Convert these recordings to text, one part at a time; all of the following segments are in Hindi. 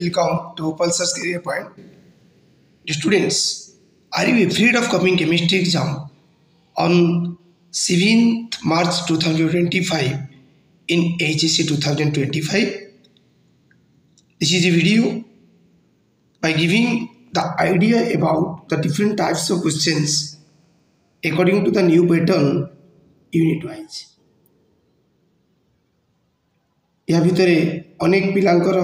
Welcome to Pulsar's Career Point. Students, are you afraid of coming chemistry exam on 7th March 2025 in HSC 2025? This is a video by giving the idea about the different types of questions according to the new pattern unit wise. या भितर अनेक पिलांकर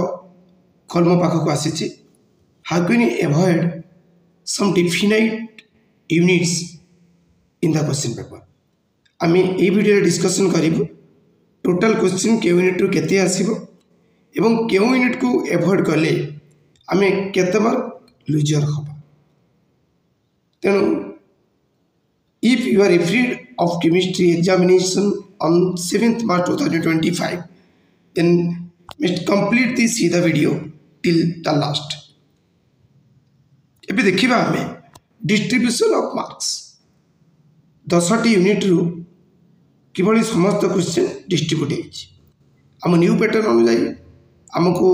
कलम पाखक आसी how can you avoid some definite units in the question paper आम ये वीडियो डिस्कशन करूँ टोटल क्वेश्चन के यूनिट रु केते आसीबो एवं केउ यूनिट को अवॉइड कले आम केते मार्क लूजर हबा तेणु if you are afraid of chemistry examination on 7th March 2025 then must completely see the video till the last. एबे देखिबा हमें डिस्ट्रीब्यूशन ऑफ मार्क्स 10टी यूनिट रु किभली समस्त क्वेश्चन डिस्ट्रीब्यूट होइछि हम न्यू पैटर्न अनुसार हमको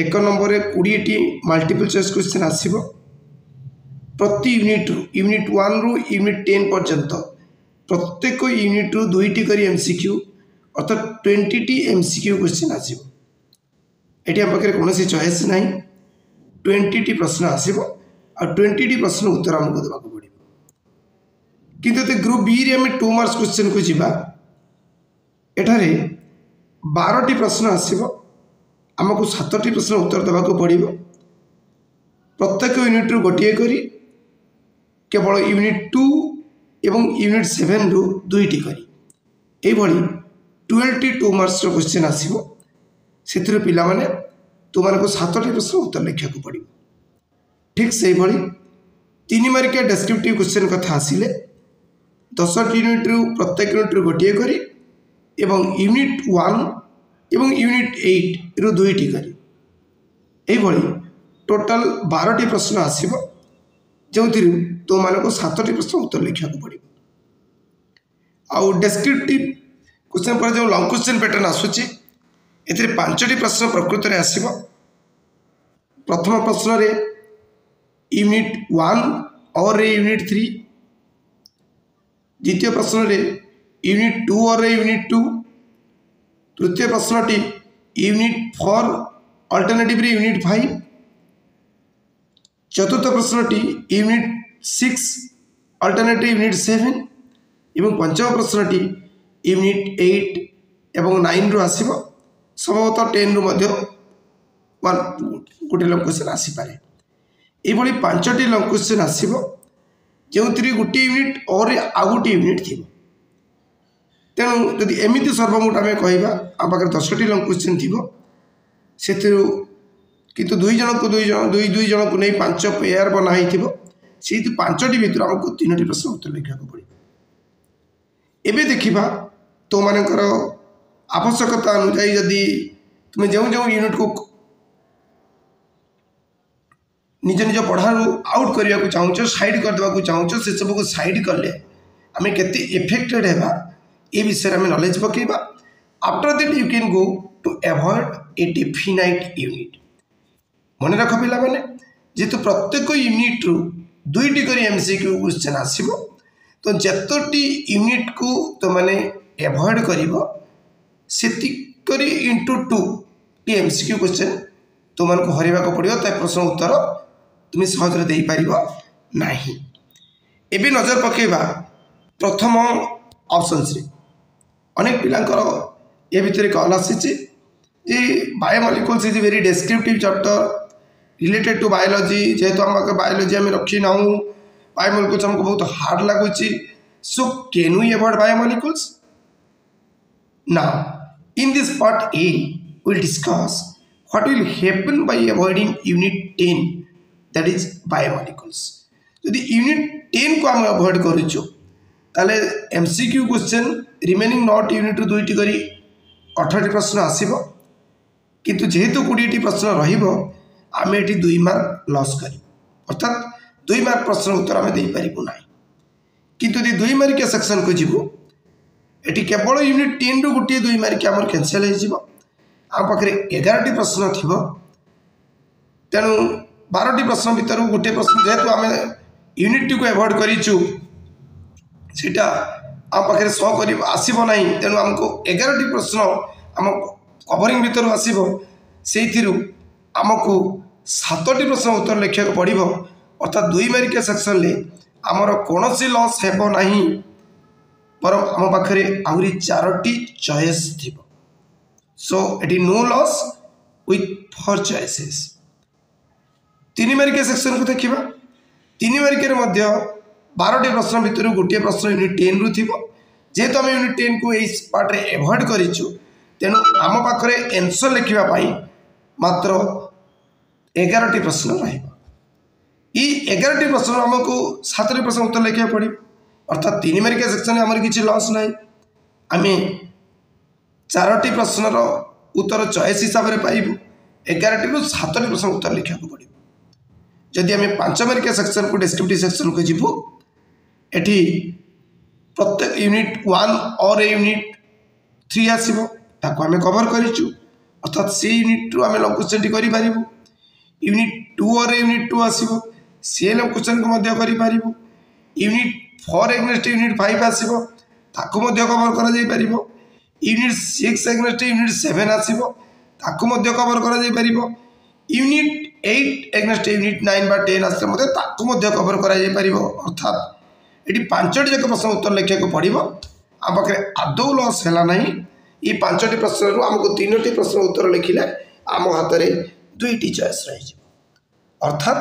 एक नंबर 20टी मल्टीपल चॉइस क्वेश्चन आसीबो प्रति यूनिट रु यूनिट 1 रु यूनिट 10 पर्यंत प्रत्येक यूनिट रु 2टी करी एमसीक्यू अर्थात 20टी एमसीक्यू क्वेश्चन आसीबो एठी हम पाखे कोनोसी चॉइस नाही 20टी प्रश्न आसीबो और 20टी प्रश्न उत्तर हमको देबाक पड़िबो किंतु ते ग्रुप बी रे हम 2 मार्क्स क्वेश्चन को जिबा एठारे 12टी प्रश्न आसीबो हमको 7टी प्रश्न उत्तर देबाक पड़िबो प्रत्येक यूनिट रु गोटिए करी केवल यूनिट 2 एवं यूनिट 7 रु 2टी करी एई भली 12टी 2 मार्क्स क्वेश्चन आसीबो सेतिर पिला माने तुमको 7टी प्रश्न उत्तर लिखा पड़ो ठीक से भाई 3 मार्किया डेस्क्रिप्टिव क्वेश्चन कथा आसिले 10टी यूनिट रु प्रत्येक यूनिट रु गोटिए करी एवं यूनिट 1 एवं यूनिट 8 रु 2टी करी एई भली टोटल 12टी प्रश्न आसीबो जोंथि तुमको 7टी प्रश्न उत्तर लिखा पड़ो आउ डेस्क्रिप्टिव क्वेश्चन पर जो लॉन्ग क्वेश्चन पैटर्न आसुची एथिरे 5टी प्रश्न प्रकृत रे आसीबो प्रथम प्रश्न रे यूनिट 1 और यूनिट 3 द्वितीय प्रश्न रे यूनिट 2 और यूनिट 2 तृतीय प्रश्नटी यूनिट 4 अल्टरनेटिव रे यूनिट 5 चतुर्थ प्रश्नटी यूनिट 6 अल्टरनेटिव यूनिट 7 एवं पंचम प्रश्नटी यूनिट 8 एवं 9 रु आसीबो संभवतः 10 रु मध्य गोटे लॉन्ग क्वेश्चन आसी पारे ए भली 5टी लॉन्ग क्वेश्चन आसीबो जोंतरी गोटे यूनिट और आ गोटे यूनिट थिबो तेणु जदि एमिति सर्वमोट आमे कहबा आ पाकर 10टी लॉन्ग क्वेश्चन थिबो सेतिरु किंतु दुई जन को नहीं 5 पेयर बना हिथिबो सेति 5टी भितर हमको 3टी प्रश्न उत्तर लिखा पड़ो एबे देखिबा तो मानकर आवश्यकता अनुसार जदि तुम जो जो यूनिट को निज निज पढ़ारू आउट करने को चाहूँ साइड करदेवा चाहूँ से सब को साइड कले आम केते इफेक्टेड है ये विषय में नॉलेज पकेबा after that you can go to avoid a definite unit मन रख पिला माने जेतु प्रत्येक यूनिट रु 2टी करी एमसीक्यू क्वेश्चन आसीबो तो जतोटी यूनिट को तो माने अवॉइड करिवो सेति करी इंटू 2 टी एमसीक्यू क्वेश्चन तुमको हरवा को पड़ो ता प्रश्न उत्तर तुम सहज दे पारिबो नाही एबे नजर पकेबा प्रथम ऑप्शंस रे अनेक पिलांकर ए भितर कॉल आसीची जे biomolecules is very descriptive chapter related to biology जेहेतु हम बायोलॉजी आम रखी ना बायोमोलिक्यूल्स हमको बहुत हार्ड लगुच so can we avoid biomolecules now in this part A we'll discuss what will happen by avoiding unit 10 that is biomolecules यदि यूनिट 10 को हम अवॉइड करूँ ताले MCQ question remaining not unit 2टी करी 18टी प्रश्न आसीबो किंतु जेहेतु 20टी प्रश्न रहिबो आमे एटी 2 मार्क लॉस करी अर्थात 2 मार्क प्रश्न उत्तर आमे दे पारिबो नाही किंतु यदि 2 मार्किया सेक्शन को जिवो एटी केवल यूनिट 10 रु गोटे 2 मार्किया हमर कैंसिल हो जिवो आ पाखरे 11टी प्रश्न थिबो तेणु 12टी प्रश्न भितर गोटे प्रश्न जेहेतु आम यूनिट टी को एवॉइड करूँ सीटा आम पाखे सह कर आसब ना तेणु आमको 11टी प्रश्न आम कवरिंग भितर आसो से आमको 7टी प्रश्न उत्तर लिखा पड़ो अर्थात 2 मार्किया सेक्शन में आमर कौन लॉस हेब ना पर आम पाखे आहरी 4टी चॉइस थी so at no loss with 4 choices 3 मार्किया सेक्शन को देखा 3 मार्किया 12टी प्रश्न भितर गोटे प्रश्न यूनिट 10 रु थी जेहेतु आम यूनिट 10 को यही पार्ट रे एवॉइड करूँ तेणु आम पाखे एनसर लिखापी मात्र 11टी प्रश्न रही 11टी प्रश्न आमको 7टी प्रश्न उत्तर लिखा पड़े अर्थात 3 मार्किया सेक्शन में आमर किसी लॉस ना आम 4टी प्रश्न उत्तर चॉइस हिसाब से पाइबू 11टी रु 7टी प्रश्न उत्तर लिखा पड़े जदि आम 5 मार्किया सेक्शन को डिस्क्रिप्टिव सेक्शन को जीवु एटी प्रत्येक यूनिट 1 और यूनिट 3 आसो ताको आम कवर करूँ अर्थात से यूनिट रु आम लॉन्ग क्वेश्चन टी करूँ यूनिट 2 और यूनिट 2 आसो सी लॉन्ग क्वेश्चन को करूँ यूनिट 4 एग्नेस्ट यूनिट 5 आसो ताको कवर कर यूनिट 6 एग्नेस्ट यूनिट 7 आसो ताको कवर कर यूनिट 8 एग्नेस्ट यूनिट 9 बा 10 आसले कवर कर अर्थात ये 5टी जाक प्रश्न उत्तर लिखा पड़ो आम पाखे आदौ लॉस है ना ये 5टी प्रश्न रु आमको 3टी प्रश्न उत्तर लिखिले आम हाथ में 2टी चॉइस रही अर्थात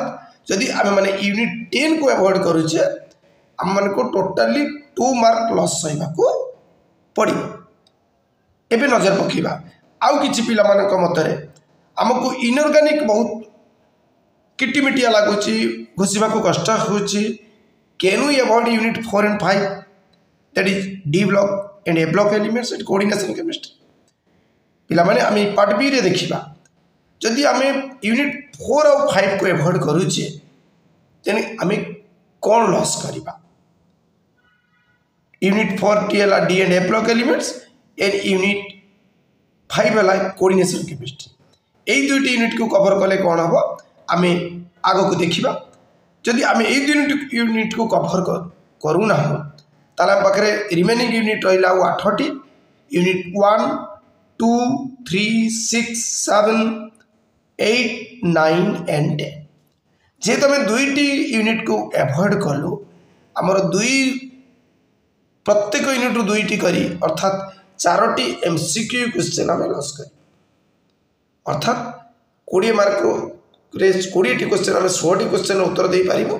जदि आम मैंने यूनिट 10 को एवॉइड करुचे आम मान को टोटाली 2 मार्क लॉस सहवाक पड़ो एवं नजर पकेबा आउ किछि पिला मानक मतरे आमको इनऑर्गेनिक बहुत किटिमिटिया लगुच घोषा कष्ट हो can we avoid unit 4 and 5 that is D block and A block elements and coordination chemistry पिला माने आम पार्ट बी रे देखिबा जदि आम यूनिट 4 और 5 को एवॉइड करूचे तेने आम कौन लॉस करिबा unit 4 TL D and A block elements and unit 5 वाला कोऑर्डिनेशन केमिस्ट्री यही 2टी यूनिट को कवर कले कौन हम आम आग को देखा जदि आम यही यूनिट को कवर करूना ताल आम पाखे रिमेनिंग यूनिट रहा 8टी यूनिट 1 2 3 6 7 8 9 and 10 जेहेतु आम 2टी यूनिट को एवॉइड कलु आमर प्रत्येक यूनिट रु 2टी करी अर्थात 4टी एमसीक्यू क्वेश्चन आम लॉस करी अर्थात 20 मार्क 20टी क्वेश्चन आम 100टी क्वेश्चन उत्तर दे पारिबु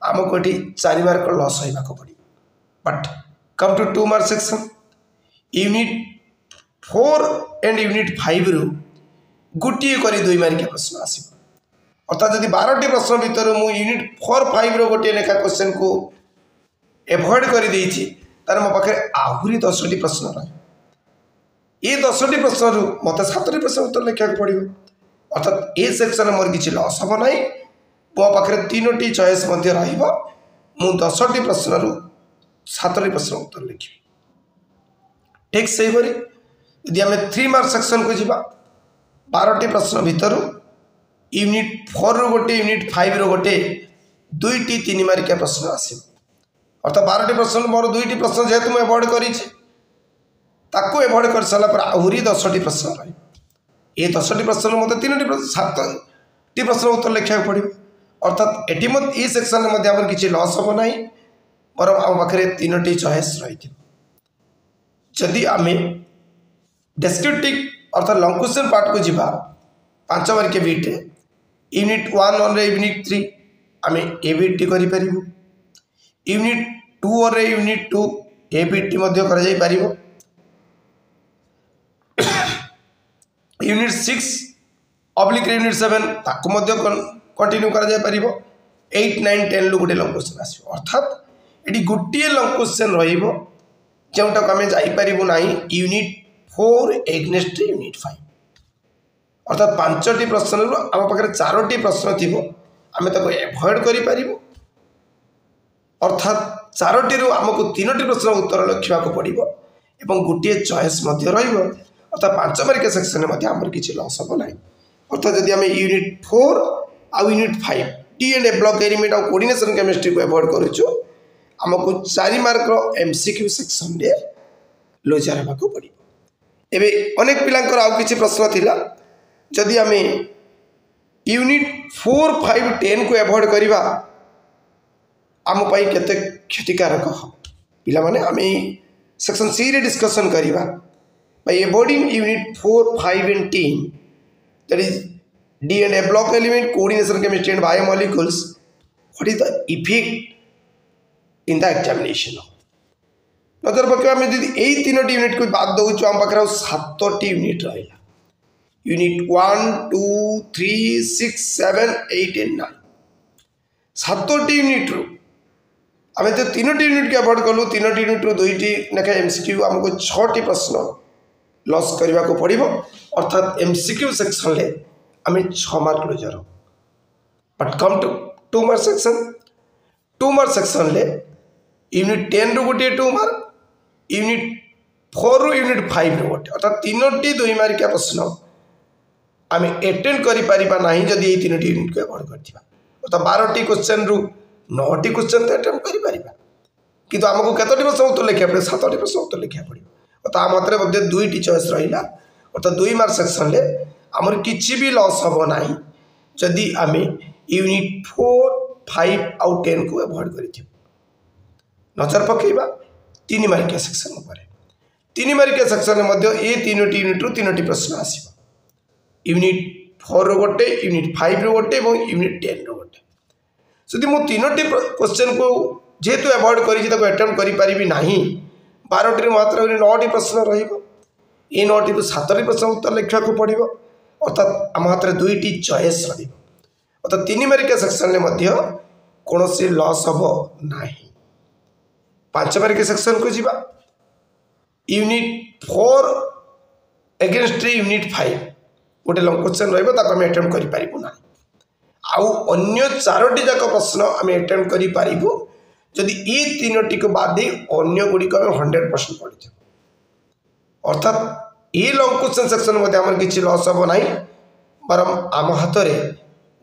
आमको ये 4 मार्क लॉस होगा पड़ी but come to 2 mark section unit 4 and unit 5 रु गोटे कर 2 मार्किया प्रश्न आसो अर्थात जब 12टी प्रश्न भितर मु यूनिट 4 5 गोटे लेखा क्वेश्चन को एवॉइड कर देछि तार मो पाखे आहरी 10टी प्रश्न रही ये 10टी प्रश्न रु मत 7टी प्रश्न उत्तर लिखा पड़ो अर्थात ए सेक्शन मोर किसी लॉस हम ना मो पाखे 3टी चॉइस मु 10टी प्रश्न रु 7टी प्रश्न उत्तर लिखी ठीक से यदि आम 3 मार्क सेक्शन को जीवा 12टी प्रश्न भितर यूनिट 4 रु गोटे यूनिट 5 रु गोटे 2टी 3 मार्किया प्रश्न आसो अर्थात 12टी प्रश्न मोर 2टी प्रश्न जेहेतु मुझे एवॉइड कर एवॉइड कर सारा पर आहरी 10टी प्रश्न रही ये 10टी प्रश्न मतलब 7टी प्रश्न उत्तर लिखा पड़ो अर्थात ये ये सेक्शन में किसी लॉस हम ना बर आम पाखे 3टी चॉइस रही जदि आम डेस्क्रिप्टिव अर्थात लॉन्ग क्वेश्चन पार्ट को जीवा 5 मार्किया बीट यूनिट 1 और यूनिट 3 आम ए बीटी करूँ यूनिट 2 और यूनिट 2 ए बीटी कर यूनिट 6 ऑब्लिक यूनिट 7 ताको कंटिन्यू कर 8 9 10 गोटे लॉन्ग क्वेश्चन आसो अर्थात ये गोटे लॉन्ग क्वेश्चन रोटा आम जापरू ना यूनिट 4 एग्नेस्ट यूनिट 5 अर्थात 5टी प्रश्न रु आम पाखे 4टी प्रश्न थी आम एवॉइड कर अर्थात 4टी रु आमको 3टी प्रश्न उत्तर लिखा पड़ो और गोटे चॉइस अर्थात 5 मार्किया सेक्शन में आमर किसी लॉस हम ना अर्थात जब आम यूनिट 4 आउ unit 5 D and A block element और कोऑर्डिनेशन केमिस्ट्री को अवॉइड करूँ आमको 4 मार्क एमसीक्यू सेक्शन रे लोजार होगा पड़ो। एवं अनेक पिलांकर आउ किसी प्रश्न थिला जदि आम यूनिट 4, 5, 10 को अवॉइड करवा आम केते क्षतिकारक हम पिला माने आम सेक्शन सी रे डिस्कशन करवा by avoiding unit 4, 5 and 10 that is D and A block element coordination chemistry and biomolecules what is the effect in the examination नजर पकेबा में यदि यही 3टी यूनिट को बाद दउछु हम पाखरा 7टी यूनिट रहला यूनिट 1, 2, 3, 6, 7, 8 and 9 7टी यूनिट रो आम जो 3टी यूनिट के अवॉइड कलु 3टी यूनिट रो 2टी लेखा एमसीक्यू हमको 6टी प्रश्न लॉस करने को पड़ो अर्थात एमसीक्यू सेक्शन ले आम 6 mark loser but come to 2 mark section 2 mark section ले यूनिट 10 रु गोटे 2 मार्क यूनिट 4 रु यूनिट 5 रु गोटे अर्थात 3टी 2 मार्किया प्रश्न आम एटेंड करिपारिबा नाही जदि ये 3टी यूनिट को अवॉइड करथिबा अर्थात 12टी क्वेश्चन रु 9टी क्वेश्चन तो अटेम्प्ट करिपारिबा किंतु हमको केतोटी प्रश्न उत्तर लिखिया पड़े 7टी प्रश्न उत्तर लिखिया पड़े मत 2टी चॉइस रहा अर्थात 2 मार्क सेक्शन ले आमर किसी भी लॉस हम ना जदि आम यूनिट 4, 5 आउ 10 को अवॉइड कर नजर पकेबा 3 मार्किया सेक्शन पर 3 मार्किया सेक्शन में ये 3टी यूनिट रु 3टी प्रश्न आसो यूनिट 4 रो गोटे यूनिट 5 रो गोटे और यूनिट 10 रो गोटे जदि मु 3टी क्वेश्चन को जेहेतु अवॉइड कर अटेम्प्ट करी 12टी मात्र 9टी प्रश्न रही 9टी तो 7टी प्रश्न उत्तर लिखा पड़ो अर्थात आम हाथ में 2टी चॉइस रहा 3 मार्किया सेक्शन में कौन लॉस हम ना 5 मार्किया सेक्शन को जीवा यूनिट 4 एगेन्स्ट यूनिट 5 गोटे लंग क्वेश्चन रही अटेम्प्ट करूँ आउ अन्य 4टी जाक प्रश्न आम अटेम्प्ट करूँ जदि ये 3टी को बाद अन्य गुड़िक 100% पढ़ी अर्थात ये लंग क्वेश्चन सेक्शन में किसी लॉस हम ना बरम आम हाथ में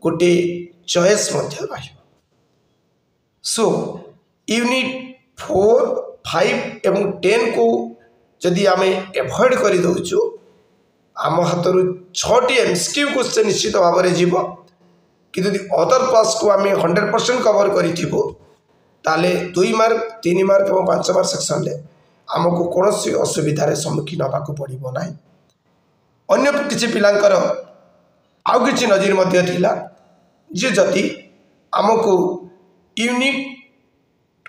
गोटे चॉइस सो यूनिट 4, 5 एवं 10 को जदि आम एवॉइड कर दउछु आम हाथ 6टी एमसीक्यू क्वेश्चन निश्चित भाव में जीव कि अदर पास को आम 100% कवर करूँ ताले 2 मार्क 3 मार्क और 5 मार्क सेक्शन ले आमको कौन असुविधार सम्मुखीन होगा पड़ो ना अन्य किसी पिलांकर आउ किसी नजर जे जदि आमको यूनिट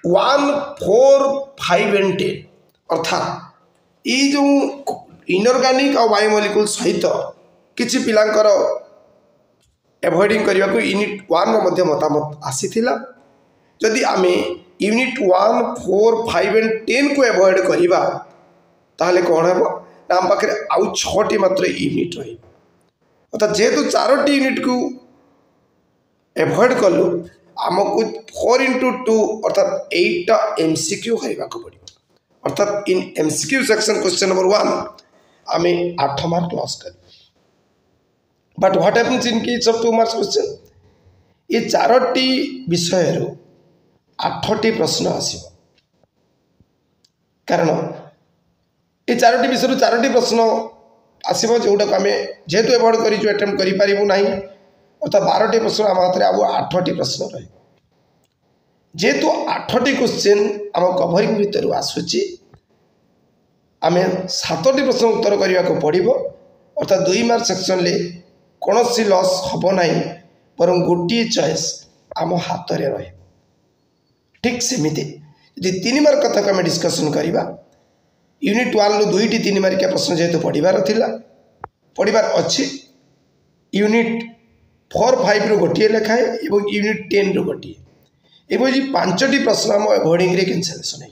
1, 4, 5 and 10 अर्थात ये जो इनऑर्गेनिक और बायोमोलिक्यूल सहित किसी पिलांकर एवॉइडिंग करने को यूनिट 1 में मतामत आसीथिला जदि आम यूनिट 1, 4, 5 and 10 को एवॉइड करवा ताहले कौन हम ना आम पाखे आउ 6टी मात्र यूनिट रही अर्थात जेहेतु 4टी यूनिट को एवॉइड कलु आमको 4 into 2 अर्थात 8टा एमसीक्यू करने को पड़ो अर्थात इन एमसीक्यू सेक्शन क्वेश्चन नंबर 1 आम 8 मार्क लॉस कर but what happens in case of 2 marks question ये 4टी विषय 8टी प्रश्न आसो कारण ये 4टी विषय 4टी प्रश्न आसो जोटा आम जेहेतु एवॉइड कर अटेम्प्ट करूँ ना अर्थात 12टी प्रश्न आम हाथ में आउ 8टी प्रश्न रही जेहेतु 8टी क्वेश्चन आम कभरिंग भितर आसूची आम 7टी प्रश्न उत्तर करने को पड़ो अर्थात 2 मार्क सेक्शन ले कौन लॉस हम ना बर गोटे चॉइस आम हाथ में रही ठीक सेमती यदि 3 मार्क कथा को आम डिस्कसन करवा यूनिट 1 रु 2टी 3 मार्किया प्रश्न जेहेतु पढ़ार अच्छी यूनिट 4, 5 रु गोटे लेखाए और यूनिट 10 रु गोटे ये 5टी प्रश्न आम एवॉइडिंग कैंसलेसन हो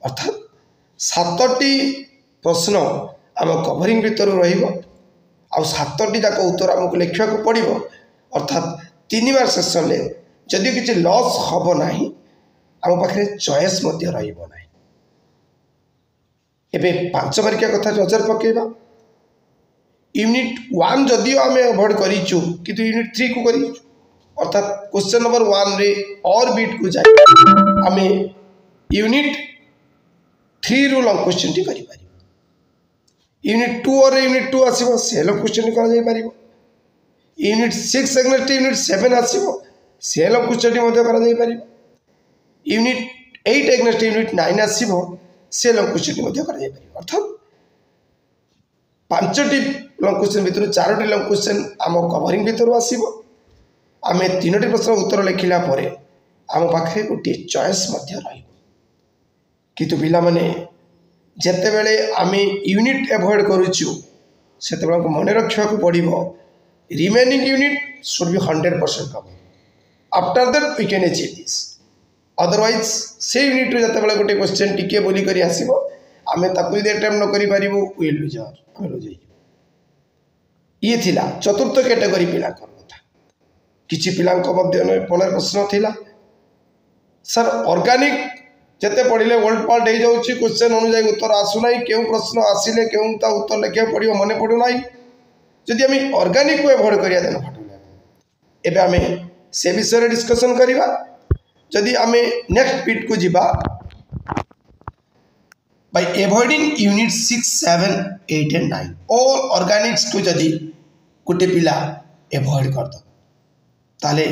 अर्थात 7टी प्रश्न आम कभरिंग भितर रु 7टी जाक उत्तर आमको लिखा पड़ो अर्थात 3 मार्क सेक्शन ले जदि किसी लॉस हम ना आम पाखे चॉइस रहा एबे 5 मार्किया कथा नजर पकेबा यूनिट 1 जदियो आम अवॉइड करूँ कि यूनिट 3 को कर अर्थात क्वेश्चन नंबर 1 रे और बीट को जाए आम यूनिट 3 रु लंग क्वेश्चन टी करि पारि यूनिट 2 और यूनिट 2 आसीबो से लंग क्वेश्चन टी करा जाय पारिबो यूनिट 6 अगेंस्ट यूनिट 7 आसीबो से लंग क्वेश्चन टी मध्ये करा जाय पारिबो यूनिट 8 अगेंस्ट यूनिट 9 आसीबो से लंग क्वेश्चन टी मध्ये करा जाय पारिबो अर्थात पांचटी लंग क्वेश्चन भितर चारोटी लंग क्वेश्चन आम कवरिंग भितर आसीबो आमे तीनोटी प्रश्न उत्तर लिखिला परे आम पाखे गोटे चॉइस मध्य रही किंतु पिला माने जेते बेले आमे यूनिट अवॉइड करूछु सेते बेला मन रखा पड़ो remaining unit should be 100% cover after that we can achieve this otherwise से यूनिट रे जेते बेले गोटे क्वेश्चन टिके बोली करी आसीबो आमे ताकू यदि अटेम्प्ट न करि पारिबो वी लूजर आमे लूज ये थिला चतुर्थ कैटेगरी पिला कथा किछि पिला मध्य मन प्रश्न थिला सर ऑर्गेनिक जिते पढ़ले वर्ल्ड पार्ट हो जाऊँगी क्वेश्चन अनुजाई उत्तर आसुना क्यों प्रश्न आसिले क्यों उत्तर लिखा पड़ो मन पड़ूना जदि आम ऑर्गेनिक को एवॉइड करिया देन फाटू एबे आम से विषय डिस्कशन करवा जदि आम नेक्स्ट बीट को जीवा by avoiding unit 6, 7, 8 and 9 all organics को जदि गोटे पिला एवॉइड कर दो ताले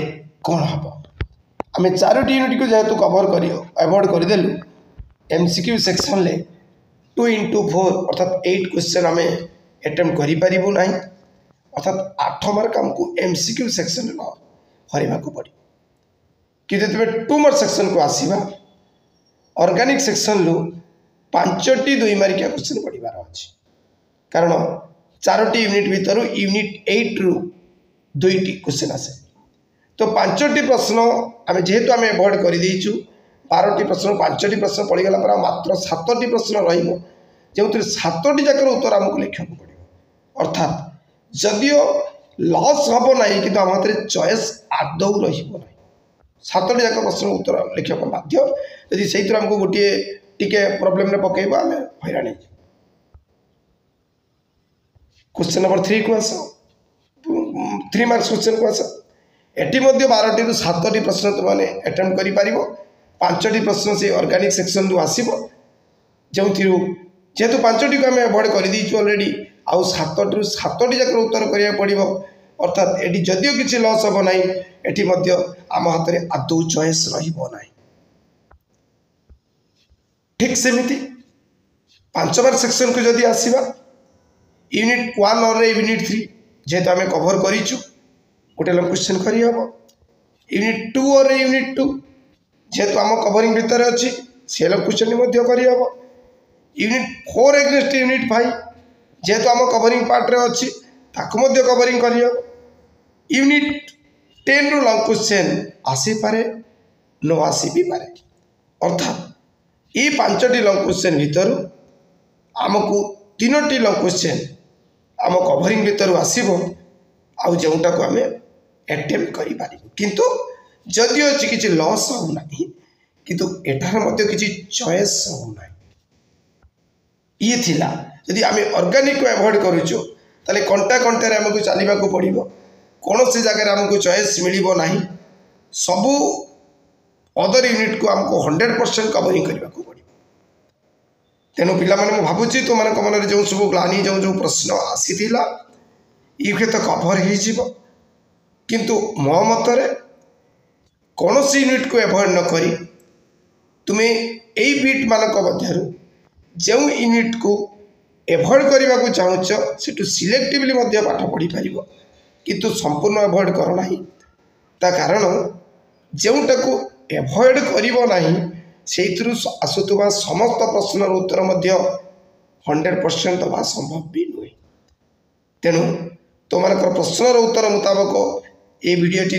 कौन हम आम चारोटी यूनिट को जेहेतु कवर कर एवॉइड करदेलु एमसीक्यू सेक्शन ले 2 into 4 अर्थात 8 क्वेश्चन आम अटेम्प्ट करूँ ना अर्थात 8 मार्क आमको एमसीक्यू सेक्शन न हरवा पड़ो कि जब 2 मार्क सेक्शन को आसवा ऑर्गेनिक सेक्शन लु 5टी 2 मार्किया क्वेश्चन पढ़ार अच्छी कारण चारोटी यूनिट भितर यूनिट 8 रु 2टी क्वेश्चन आसे तो 5टी प्रश्न आम जेहेतु आम एवॉइड कर 12टी प्रश्न 5टी प्रश्न पड़ीगला पर मात्र 7टी प्रश्न रो 7टी जाकर उत्तर आमको लिखा पड़ो अर्थात जदियो लॉस हम ना कि आम हाथ में चॉइस आदौ रहा 7टी जाक प्रश्न उत्तर लिखा बाध्य यदि से आमको गोटे टिके प्रॉब्लम में पकेबा आम हैरान क्वेश्चन नंबर 3 को आस 3 मार्क्स क्वेश्चन को आस एटी 12टी रु 7टी प्रश्न तुमने अटेम्प्ट कर 5टी प्रश्न से ऑर्गेनिक सेक्शन रु आसो जो जेहेतु 5टी को आम एवॉइड कर ऑलरेडी आउ 7टी रु 7टी जाक उत्तर करा पड़ो अर्थात ये जदियो किसी लॉस हम ना ये आम हाथ में आदौ चॉइस रहा ठीक सेमती 5 मार्क सेक्शन को जदि आसवा यूनिट 1 और यूनिट 3 जेहेतु आम कभर करूँ गोटे लंग क्वेश्चन करहब यूनिट 2 और यूनिट 2 जेहेतु आम कवरिंग भितर अच्छी से लंग क्वेश्चन करहब यूनिट 4 अगेंस्ट यूनिट 5 जेहेतु आम कवरिंग पार्ट रे अच्छी ताकू कवरिंग करहब यूनिट 10 रु लंग क्वेश्चन आसीपे न आसी भी पारे अर्थात ये 5टी लंग क्वेश्चन भितर आमको 3टी लंग क्वेश्चन आम कवरिंग भितर आसो आउ जोटा को आम अटेम्प्ट कर किंतु जदियो अच्छी किसी लॉस होना किंतु एठार मध्य किसी चॉइस होना ये थिला यदि आम ऑर्गेनिक को एवॉइड करूँ ताले कंटा कंटार आमको चलने को पड़ो कौन से जगह आमको चॉइस मिलिबो नहीं सबू अदर यूनिट को आमको 100% कवरिंग करने को पड़ो तेणु पिला माने भावुची तुम मन जो सब ग्लानी जो जो प्रश्न आसीला ये तो कभर हो किंतु मो मतरे कौन सी यूनिट को एवॉइड न करी तुम्हें यही बीट मानक मध्य जो यूनिट को एवॉइड करने को चाहूच से सिलेक्टिवली पाठ पढ़ी पार किंतु संपूर्ण एवॉइड करना ता कारण जोटा को एवॉइड करना से आसुवा समस्त प्रश्नर उत्तर 100% दवा संभव भी नुहे तेणु तुम प्रश्नर उत्तर मुताबक ये भिडटी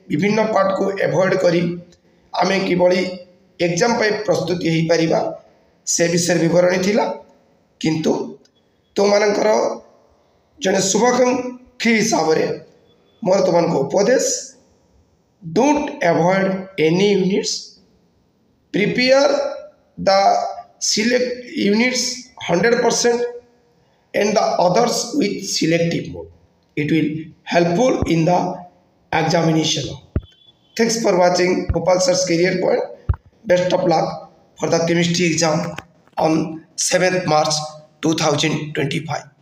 विभिन्न पार्ट को एवॉइड करी आमे किभली एग्जाम पे प्रस्तुति हो पारिबा से विषय विवरणी थिला किंतु तुमମାନଙ୍କର जने शुभाकांक्षी हिसाब से मोर तुमको उपदेश don't avoid any units prepare the select units 100% and the others with selective mode. It will helpful in the examination. Thanks for watching Gopal Sir's Career Point. Best of luck for the chemistry exam on 7th March 2025.